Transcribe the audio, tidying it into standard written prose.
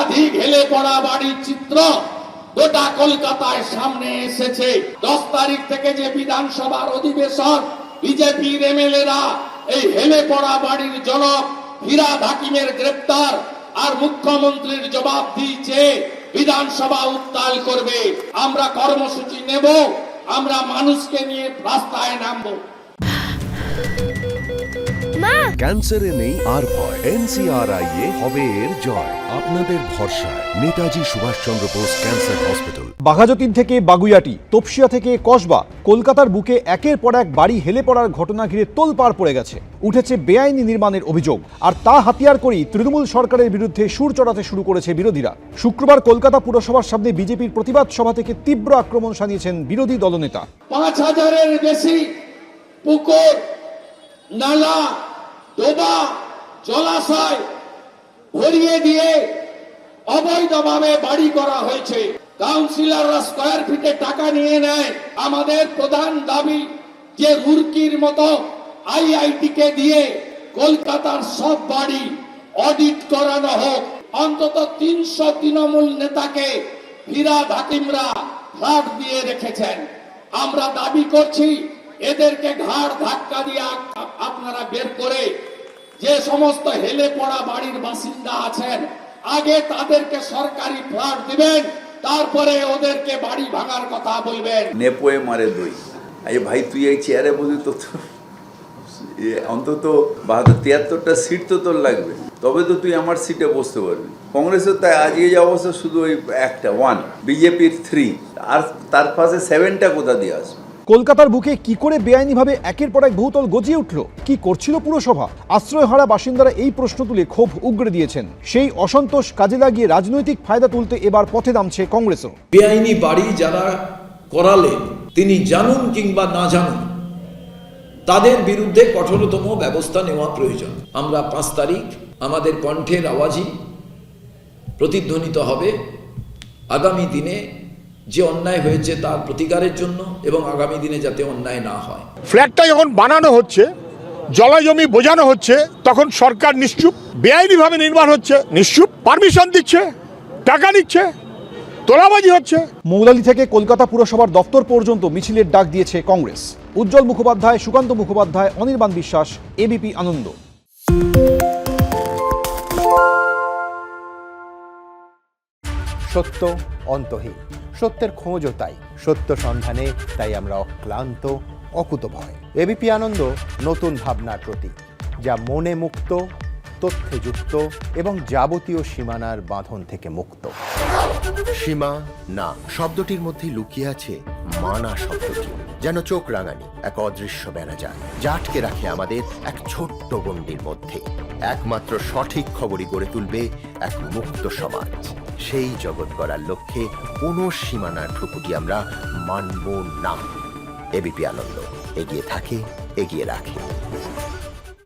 একাধিক হেলে পড়া বাড়ির চিত্র গোটা কলকাতায় সামনে এসেছে। 10 তারিখ থেকে যে বিধানসভার অধিবেশন, বিজেপির এমএলএরা এই হেলে পড়া বাড়ির জনক ফিরহাদ হাকিমের গ্রেপ্তার আর মুখ্যমন্ত্রীর জবাব দিয়েছে বিধানসভা উত্তাল করবে। আমরা কর্মসূচি নেব, আমরা মানুষকে নিয়ে রাস্তায় নামবো। ক্যান্সারে নেই আর ভয়, NCRI হবে এর জয়। আপনাদের ভরসায় নেতাজি সুভাষচন্দ্র বোস ক্যান্সার হসপিটাল। বাঘাযতীন থেকে বাগুইয়াটি, তপসিয়া থেকে কসবা, কলকাতার বুকে একের পর এক বাড়ি হেলে পড়ার ঘটনা ঘিরে তোলপাড় পড়ে গেছে। উঠেছে বেআইনি নির্মাণের অভিযোগ, আর তা হাতিয়ার করেই তৃণমূল সরকারের বিরুদ্ধে সুর চড়াতে শুরু করেছে বিরোধীরা। শুক্রবার কলকাতা পুরসভার সামনে বিজেপির প্রতিবাদ সভা থেকে তীব্র আক্রমণ শানিয়েছেন বিরোধী দলনেতা। 5000-এর বেশি পুকুর, নালা, ডোবা, জলাশয় ভরিয়ে দিয়ে অবৈধভাবে বাড়ি করা হয়েছে। কাউন্সিলররা স্কয়ার ফিটে টাকা নিয়ে নেয়। আমাদের প্রধান দাবি যে রুরকির মতো IIT কে দিয়ে কলকাতার সব বাড়ি অডিট করানো হোক। অন্তত 300 তৃণমূল নেতাকে ফিরহাদ হাকিমরা ফ্ল্যাট দিয়ে রেখেছেন। আমরা দাবি করছি এদেরকে ঘাড় ধাক্কা দিয়ে আপনারা বের করে যে সমস্ত হেলে পড়া বাড়ির বাসিন্দা আছেন আগে তাদেরকে সরকারি ফ্ল্যাট দিবেন, তারপরে ওদেরকে বাড়ি ভাঙার কথা বলবেন। নেপোয়ে মারে দই। আরে ভাই, তুই এই চেয়ারে বসে তো অন্তত 73টা সিট তো তোর লাগবে, তবে তো তুই আমার সিটে বসতে পারবি। কংগ্রেসের তাই আজকে যে অবস্থা, শুধু ওই একটা 1, বিজেপির 3, আর তার পাশে 7টা কোথা দিয়ে আসবে। কলকাতার বুকে কি করে বেআইনিভাবে একের পর এক বহুতল গজিয়ে উঠল? কি করছিল পুরসভা? আশ্রয়হারা বাসিন্দারা এই প্রশ্ন তুলে ক্ষোভ উগরে দিয়েছেন। সেই অসন্তোষ কাজে লাগিয়ে রাজনৈতিক ফায়দা তুলতে এবার পথে নামছে কংগ্রেসও। বেআইনি বাড়ি যারা করালেন, তিনি জানুন কিংবা না জানুন, তাদের বিরুদ্ধে কঠোরতম ব্যবস্থা নেওয়া প্রয়োজন। আমরা 5 তারিখ আমাদের কণ্ঠের আওয়াজই প্রতিধ্বনিত হবে আগামী দিনে যে অন্যায় হয়েছে তার প্রতিকারের জন্য, এবং আগামী দিনে যাতে অন্যায় না হয়। ফ্ল্যাটটা যখন বানানো হচ্ছে, জলাজমি বোঝানো হচ্ছে, তখন সরকার নিশ্চুপ। বেআইনিভাবে নির্মাণ হচ্ছে, নিশ্চুপ। পারমিশন দিচ্ছে, টাকা নিচ্ছে, তোলাবাজি হচ্ছে। মৌলালি থেকে কলকাতা পুরসভার দপ্তর পর্যন্ত মিছিলের ডাক দিয়েছে কংগ্রেস। উজ্জ্বল মুখোপাধ্যায়, সুকান্ত মুখোপাধ্যায়, অনির্বাণ বিশ্বাস, ABP আনন্দ। সত্য অন্তহীন, সত্যের খোঁজও তাই, সত্য সন্ধানে তাই আমরা অক্লান্ত, অকুতভয়। ABP আনন্দ নতুন ভাবনার প্রতীক, যা মনে মুক্ত, তথ্যে যুক্ত এবং যাবতীয় সীমানার বাঁধন থেকে মুক্ত। সীমা না শব্দটির মধ্যে লুকিয়ে আছে মানা শব্দটি, যেন চোখ রাঙানি এক অদৃশ্য বেড়াজাল, যা আটকে রাখে আমাদের এক ছোট্ট গণ্ডির মধ্যে। একমাত্র সঠিক খবরই গড়ে তুলবে এক মুক্ত সমাজ। সেই জগৎ গড়ার লক্ষ্যে কোনো সীমানার ঠুকুটি আমরা মানব না। ABP আনন্দ এগিয়ে থাকে, এগিয়ে রাখে।